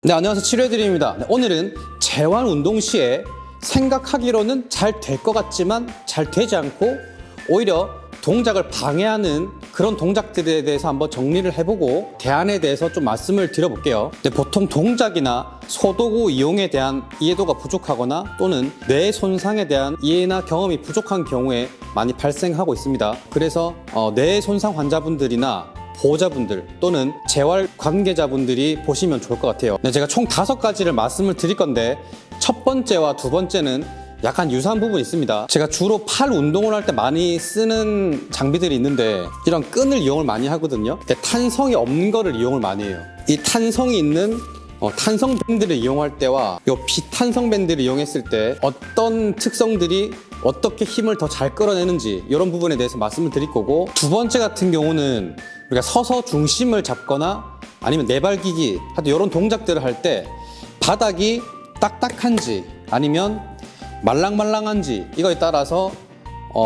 네, 안녕하세요. 치료해드립니다. 네, 오늘은 재활 운동 시에 생각하기로는 잘 될 것 같지만 잘 되지 않고 오히려 동작을 방해하는 그런 동작들에 대해서 한번 정리를 해보고 대안에 대해서 좀 말씀을 드려볼게요. 네, 보통 동작이나 소도구 이용에 대한 이해도가 부족하거나 또는 뇌 손상에 대한 이해나 경험이 부족한 경우에 많이 발생하고 있습니다. 그래서 뇌 손상 환자분들이나 보호자분들 또는 재활 관계자분들이 보시면 좋을 것 같아요. 네, 제가 총 5가지를 말씀을 드릴 건데 첫 번째와 두 번째는 약간 유사한 부분이 있습니다. 제가 주로 팔 운동을 할 때 많이 쓰는 장비들이 있는데 이런 끈을 이용을 많이 하거든요. 탄성이 없는 거를 이용을 많이 해요. 이 탄성이 있는 탄성 밴드를 이용할 때와 이 비탄성 밴드를 이용했을 때 어떤 특성들이 어떻게 힘을 더 잘 끌어내는지 이런 부분에 대해서 말씀을 드릴 거고, 두 번째 같은 경우는 우리가 서서 중심을 잡거나 아니면 내발기기 하여튼 이런 동작들을 할 때 바닥이 딱딱한지 아니면 말랑말랑한지 이거에 따라서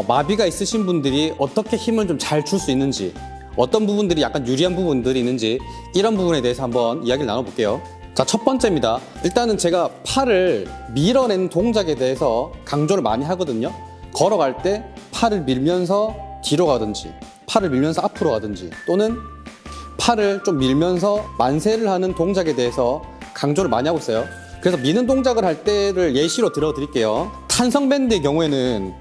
마비가 있으신 분들이 어떻게 힘을 좀 잘 줄 수 있는지, 어떤 부분들이 약간 유리한 부분들이 있는지 이런 부분에 대해서 한번 이야기를 나눠볼게요. 자, 첫 번째입니다. 일단은 제가 팔을 밀어내는 동작에 대해서 강조를 많이 하거든요. 걸어갈 때 팔을 밀면서 뒤로 가든지 팔을 밀면서 앞으로 가든지 또는 팔을 좀 밀면서 만세를 하는 동작에 대해서 강조를 많이 하고 있어요. 그래서 미는 동작을 할 때를 예시로 들어드릴게요. 탄성 밴드의 경우에는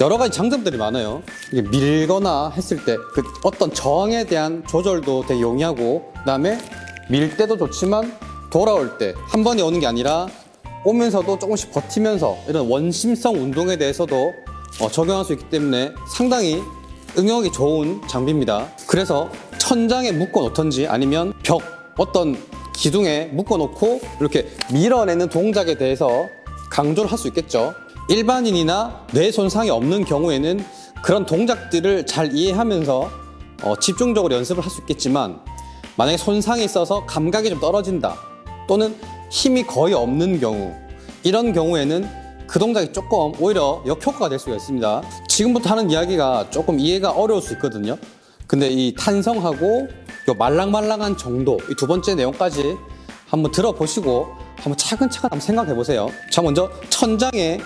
여러 가지 장점들이 많아요. 이게 밀거나 했을 때 그 어떤 저항에 대한 조절도 되게 용이하고, 그 다음에 밀 때도 좋지만 돌아올 때 한 번에 오는 게 아니라 오면서도 조금씩 버티면서 이런 원심성 운동에 대해서도 적용할 수 있기 때문에 상당히 응용하기 좋은 장비입니다. 그래서 천장에 묶어 놓던지 아니면 벽 어떤 기둥에 묶어 놓고 이렇게 밀어내는 동작에 대해서 강조를 할 수 있겠죠. 일반인이나 뇌 손상이 없는 경우에는 그런 동작들을 잘 이해하면서 집중적으로 연습을 할 수 있겠지만, 만약에 손상이 있어서 감각이 좀 떨어진다 또는 힘이 거의 없는 경우, 이런 경우에는 그 동작이 조금 오히려 역효과가 될 수가 있습니다. 지금부터 하는 이야기가 조금 이해가 어려울 수 있거든요. 근데 이 탄성하고 요 말랑말랑한 정도, 이 두 번째 내용까지 한번 들어보시고 한번 차근차근 한번 생각해 보세요. 자, 먼저 천장에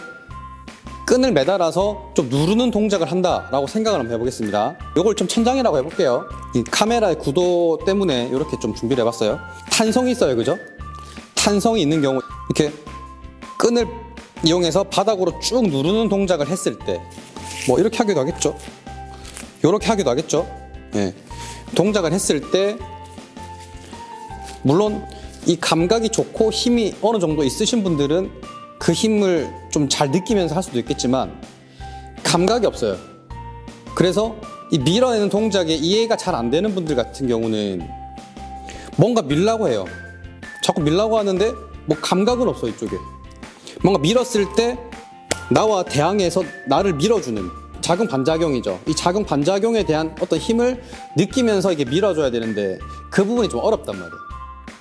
끈을 매달아서 좀 누르는 동작을 한다라고 생각을 한번 해보겠습니다. 이걸 좀 천장이라고 해볼게요. 이 카메라의 구도 때문에 이렇게 좀 준비를 해봤어요. 탄성이 있어요, 그죠? 탄성이 있는 경우 이렇게 끈을 이용해서 바닥으로 쭉 누르는 동작을 했을 때 뭐 이렇게 하기도 하겠죠. 이렇게 하기도 하겠죠. 예. 동작을 했을 때 물론 이 감각이 좋고 힘이 어느 정도 있으신 분들은 그 힘을 좀 잘 느끼면서 할 수도 있겠지만 감각이 없어요. 그래서 이 밀어내는 동작에 이해가 잘 안 되는 분들 같은 경우는 뭔가 밀라고 해요. 자꾸 밀라고 하는데 뭐 감각은 없어. 이쪽에 뭔가 밀었을 때 나와 대항해서 나를 밀어주는 작용 반작용이죠. 이 작용 반작용에 대한 어떤 힘을 느끼면서 이게 밀어줘야 되는데 그 부분이 좀 어렵단 말이에요.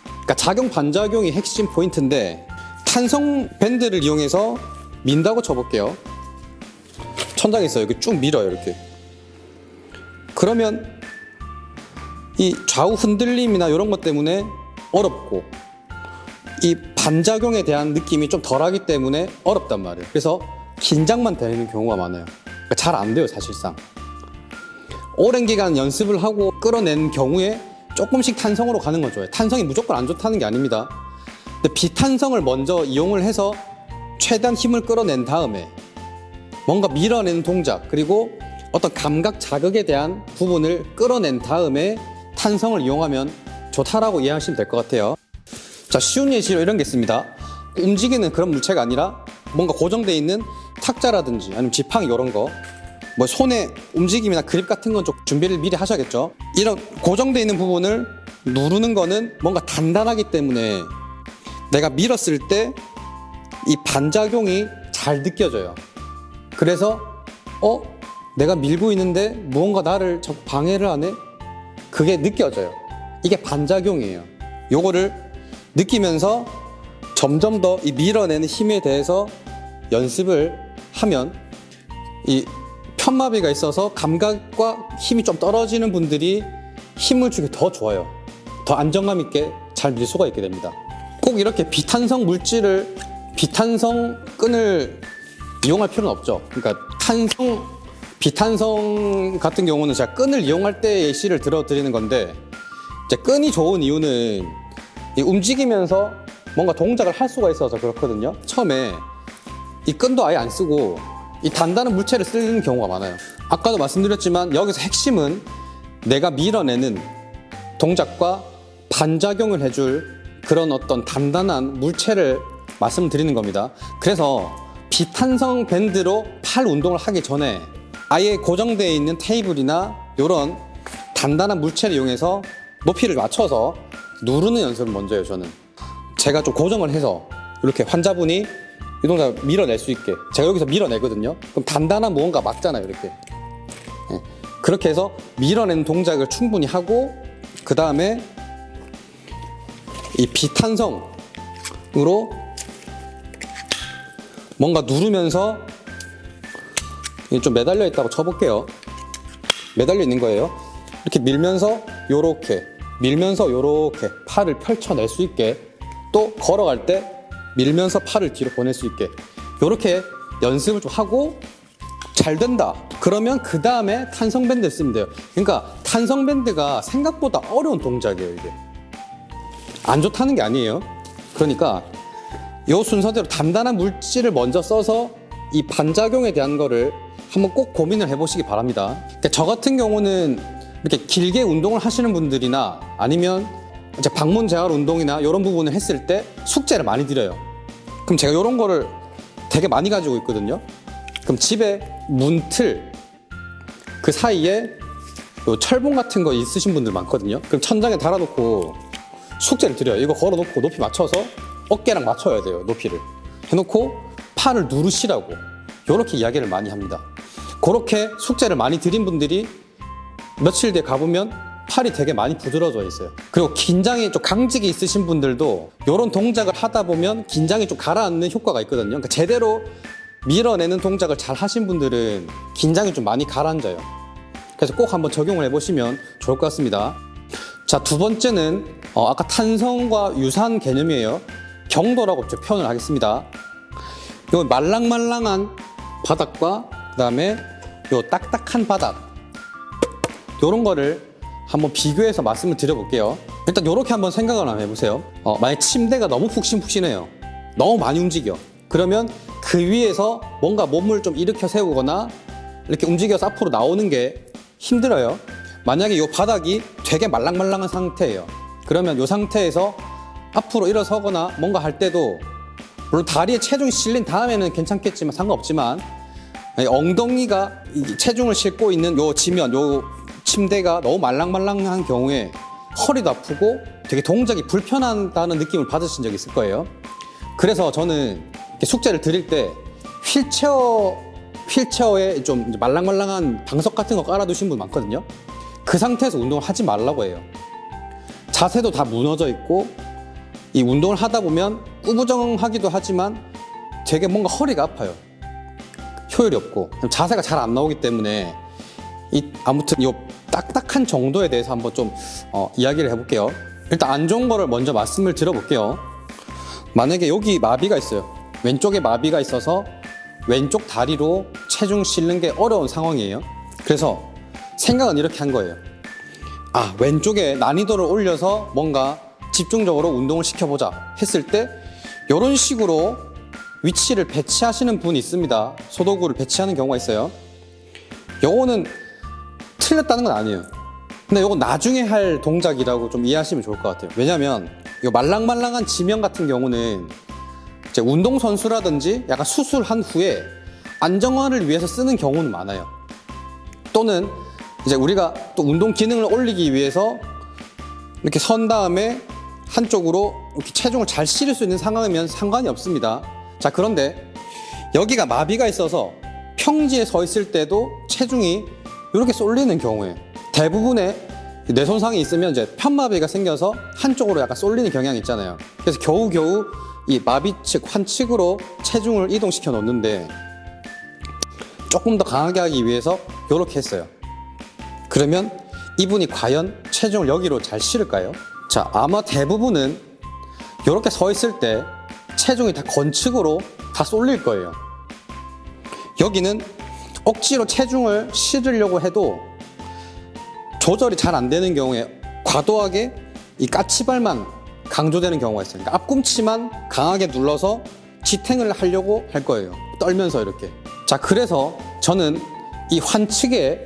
그러니까 작용 반작용이 핵심 포인트인데, 탄성 밴드를 이용해서 민다고 쳐볼게요. 천장에 있어요. 이렇게 쭉 밀어요. 이렇게. 그러면 이 좌우 흔들림이나 이런 것 때문에 어렵고 이 반작용에 대한 느낌이 좀 덜하기 때문에 어렵단 말이에요. 그래서 긴장만 되는 경우가 많아요. 그러니까 잘 안 돼요, 사실상. 오랜 기간 연습을 하고 끌어낸 경우에 조금씩 탄성으로 가는 건 좋아요. 탄성이 무조건 안 좋다는 게 아닙니다. 근데 비탄성을 먼저 이용을 해서 최대한 힘을 끌어낸 다음에 뭔가 밀어내는 동작, 그리고 어떤 감각 자극에 대한 부분을 끌어낸 다음에 탄성을 이용하면 좋다라고 이해하시면 될 것 같아요. 자, 쉬운 예시로 이런 게 있습니다. 움직이는 그런 물체가 아니라 뭔가 고정되어 있는 탁자라든지 아니면 지팡이 이런 거, 뭐 손의 움직임이나 그립 같은 건 좀 준비를 미리 하셔야겠죠. 이런 고정되어 있는 부분을 누르는 거는 뭔가 단단하기 때문에 내가 밀었을 때 이 반작용이 잘 느껴져요. 그래서 내가 밀고 있는데 무언가 나를 자꾸 방해를 하네? 그게 느껴져요. 이게 반작용이에요. 요거를 느끼면서 점점 더 이 밀어내는 힘에 대해서 연습을 하면 이 편마비가 있어서 감각과 힘이 좀 떨어지는 분들이 힘을 주기 더 좋아요. 더 안정감 있게 잘 밀 수가 있게 됩니다. 꼭 이렇게 비탄성 끈을 이용할 필요는 없죠. 그러니까 비탄성 같은 경우는 제가 끈을 이용할 때 예시를 들어드리는 건데, 이제 끈이 좋은 이유는 이 움직이면서 뭔가 동작을 할 수가 있어서 그렇거든요. 처음에 이 끈도 아예 안 쓰고 이 단단한 물체를 쓰는 경우가 많아요. 아까도 말씀드렸지만 여기서 핵심은 내가 밀어내는 동작과 반작용을 해줄 그런 어떤 단단한 물체를 말씀드리는 겁니다. 그래서 비탄성 밴드로 팔 운동을 하기 전에 아예 고정되어 있는 테이블이나 이런 단단한 물체를 이용해서 높이를 맞춰서 누르는 연습을 먼저 해요. 저는 제가 좀 고정을 해서 이렇게 환자분이 이 동작을 밀어낼 수 있게, 제가 여기서 밀어내거든요. 그럼 단단한 무언가 맞잖아요. 이렇게 그렇게 해서 밀어내는 동작을 충분히 하고, 그 다음에 이 비탄성으로 뭔가 누르면서 좀 매달려 있다고 쳐볼게요. 매달려 있는 거예요. 이렇게 밀면서 요렇게 팔을 펼쳐낼 수 있게, 또 걸어갈 때 밀면서 팔을 뒤로 보낼 수 있게, 요렇게 연습을 좀 하고 잘 된다 그러면 그 다음에 탄성밴드 쓰면 돼요. 그러니까 탄성밴드가 생각보다 어려운 동작이에요. 이게 안 좋다는 게 아니에요. 그러니까 요 순서대로 단단한 물질을 먼저 써서 이 반작용에 대한 거를 한번 꼭 고민을 해보시기 바랍니다. 그러니까 저 같은 경우는 이렇게 길게 운동을 하시는 분들이나 아니면 이제 방문 재활 운동이나 이런 부분을 했을 때 숙제를 많이 드려요. 그럼 제가 이런 거를 되게 많이 가지고 있거든요. 그럼 집에 문틀 그 사이에 요 철봉 같은 거 있으신 분들 많거든요. 그럼 천장에 달아놓고 숙제를 드려요. 이거 걸어놓고 높이 맞춰서 어깨랑 맞춰야 돼요. 높이를 해놓고 팔을 누르시라고, 이렇게 이야기를 많이 합니다. 그렇게 숙제를 많이 드린 분들이 며칠 뒤에 가보면 팔이 되게 많이 부드러워져 있어요. 그리고 긴장이 좀 강직이 있으신 분들도 이런 동작을 하다 보면 긴장이 좀 가라앉는 효과가 있거든요. 그러니까 제대로 밀어내는 동작을 잘 하신 분들은 긴장이 좀 많이 가라앉아요. 그래서 꼭 한번 적용을 해보시면 좋을 것 같습니다. 자, 두 번째는 아까 탄성과 유사한 개념이에요. 경도라고 표현을 하겠습니다. 요 말랑말랑한 바닥과 그 다음에 요 딱딱한 바닥, 요런 거를 한번 비교해서 말씀을 드려볼게요. 일단 요렇게 한번 생각을 한번 해보세요. 만약 침대가 너무 푹신푹신해요. 너무 많이 움직여. 그러면 그 위에서 뭔가 몸을 좀 일으켜 세우거나 이렇게 움직여서 앞으로 나오는 게 힘들어요. 만약에 요 바닥이 되게 말랑말랑한 상태예요. 그러면 요 상태에서 앞으로 일어서거나 뭔가 할 때도, 물론 다리에 체중이 실린 다음에는 괜찮겠지만 상관없지만, 엉덩이가 체중을 싣고 있는 요 지면, 요 침대가 너무 말랑말랑한 경우에 허리도 아프고 되게 동작이 불편하다는 느낌을 받으신 적이 있을 거예요. 그래서 저는 숙제를 드릴 때 휠체어에 좀 말랑말랑한 방석 같은 거 깔아두신 분 많거든요. 그 상태에서 운동을 하지 말라고 해요. 자세도 다 무너져 있고, 이 운동을 하다 보면 꾸부정하기도 하지만 되게 뭔가 허리가 아파요. 효율이 없고 자세가 잘 안 나오기 때문에 아무튼 이 딱딱한 정도에 대해서 한번 좀 이야기를 해볼게요. 일단 안 좋은 거를 먼저 말씀을 드려볼게요. 만약에 여기 마비가 있어요. 왼쪽에 마비가 있어서 왼쪽 다리로 체중 실는 게 어려운 상황이에요. 그래서 생각은 이렇게 한 거예요. 왼쪽에 난이도를 올려서 뭔가 집중적으로 운동을 시켜보자 했을 때 이런 식으로 위치를 배치하시는 분이 있습니다. 소도구를 배치하는 경우가 있어요. 요거는 틀렸다는 건 아니에요. 근데 요거 나중에 할 동작이라고 좀 이해하시면 좋을 것 같아요. 왜냐면 요 말랑말랑한 지면 같은 경우는 이제 운동선수라든지 약간 수술한 후에 안정화를 위해서 쓰는 경우는 많아요. 또는 이제 우리가 또 운동 기능을 올리기 위해서 이렇게 선 다음에 한쪽으로 이렇게 체중을 잘 실을 수 있는 상황이면 상관이 없습니다. 자, 그런데 여기가 마비가 있어서 평지에 서 있을 때도 체중이 이렇게 쏠리는 경우에, 대부분의 뇌손상이 있으면 이제 편마비가 생겨서 한쪽으로 약간 쏠리는 경향이 있잖아요. 그래서 겨우겨우 이 마비 측, 환측으로 체중을 이동시켜 놓는데, 조금 더 강하게 하기 위해서 이렇게 했어요. 그러면 이분이 과연 체중을 여기로 잘 실을까요? 자, 아마 대부분은 이렇게 서 있을 때 체중이 다 건축으로 다 쏠릴 거예요. 여기는 억지로 체중을 실으려고 해도 조절이 잘 안 되는 경우에 과도하게 이 까치발만 강조되는 경우가 있어요. 그러니까 앞꿈치만 강하게 눌러서 지탱을 하려고 할 거예요. 떨면서 이렇게. 자, 그래서 저는 이 환측의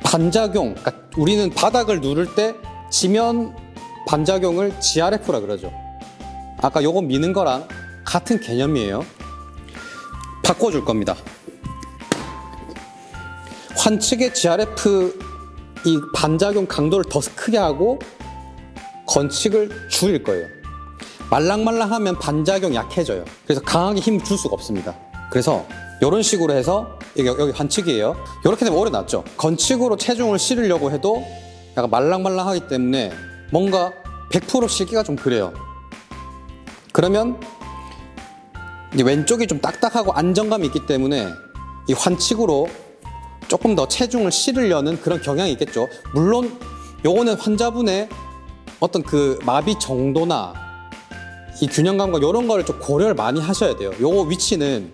반작용, 그러니까 우리는 바닥을 누를 때 지면 반작용을 GRF라 그러죠. 아까 요거 미는 거랑 같은 개념이에요. 바꿔줄 겁니다. 환측의 GRF 이 반작용 강도를 더 크게 하고 건칙을 줄일 거예요. 말랑말랑하면 반작용 약해져요. 그래서 강하게 힘 줄 수가 없습니다. 그래서 이런 식으로 해서 여기 환측이에요. 이렇게 되면 오래 놨죠. 건칙으로 체중을 실으려고 해도 약간 말랑말랑하기 때문에 뭔가 100% 실기가 좀 그래요. 그러면 이제 왼쪽이 좀 딱딱하고 안정감이 있기 때문에 이 환측으로 조금 더 체중을 실으려는 그런 경향이 있겠죠. 물론 요거는 환자분의 어떤 그 마비 정도나 이 균형감과 이런 거를 좀 고려를 많이 하셔야 돼요. 요거 위치는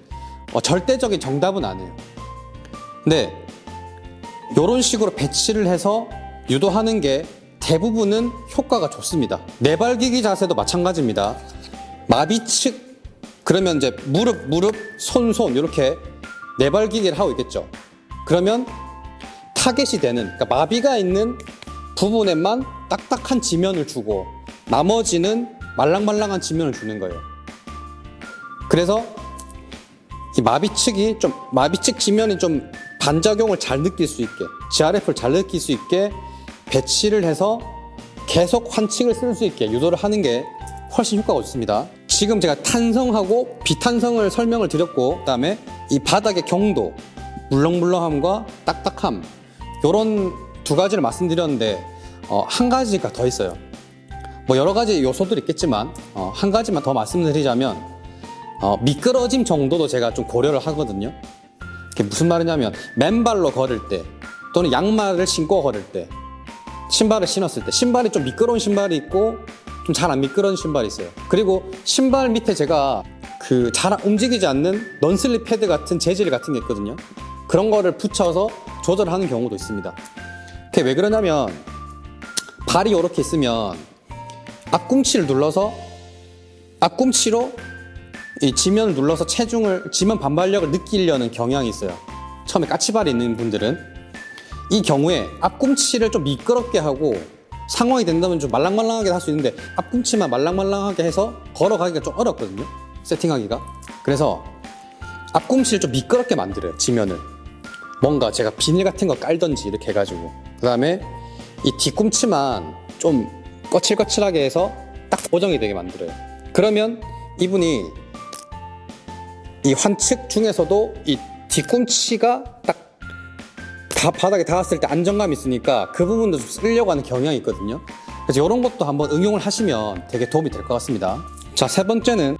절대적인 정답은 아니에요. 근데 요런 식으로 배치를 해서 유도하는 게 대부분은 효과가 좋습니다. 내발기기 자세도 마찬가지입니다. 마비측 그러면 이제 무릎, 손 이렇게 내발기기를 하고 있겠죠. 그러면 타겟이 되는, 그러니까 마비가 있는 부분에만 딱딱한 지면을 주고 나머지는 말랑말랑한 지면을 주는 거예요. 그래서 이 마비측 지면이 좀 반작용을 잘 느낄 수 있게, GRF를 잘 느낄 수 있게 배치를 해서 계속 환측을 쓸 수 있게 유도를 하는 게 훨씬 효과가 좋습니다. 지금 제가 탄성하고 비탄성을 설명을 드렸고, 그다음에 이 바닥의 경도, 물렁물렁함과 딱딱함, 요런 두 가지를 말씀드렸는데 한 가지가 더 있어요. 뭐 여러 가지 요소들이 있겠지만 한 가지만 더 말씀드리자면 미끄러짐 정도도 제가 좀 고려를 하거든요. 그게 무슨 말이냐면 맨발로 걸을 때 또는 양말을 신고 걸을 때, 신발을 신었을 때 신발이 좀 미끄러운 신발이 있고 좀 잘 안 미끄러운 신발이 있어요. 그리고 신발 밑에 제가 그 잘 움직이지 않는 넌슬립 패드 같은 재질 같은 게 있거든요. 그런 거를 붙여서 조절하는 경우도 있습니다. 그게 왜 그러냐면 발이 이렇게 있으면 앞꿈치를 눌러서 앞꿈치로 이 지면을 눌러서 지면 반발력을 느끼려는 경향이 있어요. 처음에 까치발이 있는 분들은 이 경우에 앞꿈치를 좀 미끄럽게 하고 상황이 된다면 좀 말랑말랑하게 할 수 있는데 앞꿈치만 말랑말랑하게 해서 걸어가기가 좀 어렵거든요. 세팅하기가. 그래서 앞꿈치를 좀 미끄럽게 만들어요. 지면을. 뭔가 제가 비닐 같은 거 깔던지 이렇게 해가지고, 그 다음에 이 뒤꿈치만 좀 거칠거칠하게 해서 딱 고정이 되게 만들어요. 그러면 이분이 이 환측 중에서도 이 뒤꿈치가 딱 다 바닥에 닿았을 때 안정감이 있으니까 그 부분도 좀 쓰려고 하는 경향이 있거든요. 그래서 이런 것도 한번 응용을 하시면 되게 도움이 될 것 같습니다. 자, 세 번째는